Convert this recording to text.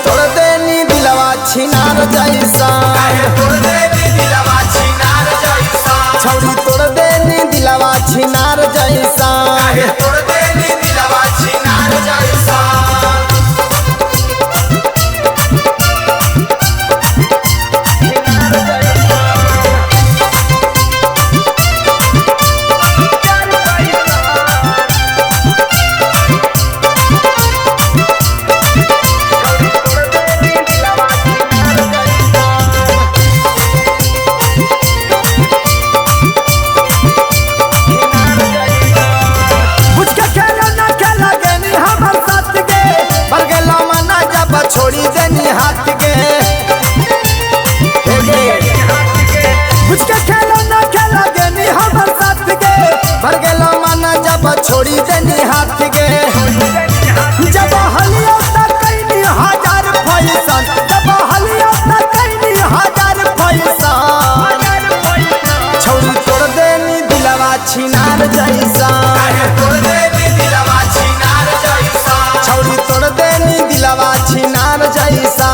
तोड़ देनी दिलवा छिनार जैसा, छौरी तोड़ देनी दिलवा छिनार जैसा। छोड़ी देनी हाथ के मुझके खेलो ना खेला देनी हमर साथ के, भर गेलो माना जब छोड़ी देनी हाथ के। जब हलिया तक कैनी हजार फैसन, जब हलिया तक कैनी हजार फैसन, छौरी तोड़ देनी दिलवा छिनार जैसा, छौरी तोड़ देनी दिलवा छिनार जैसा।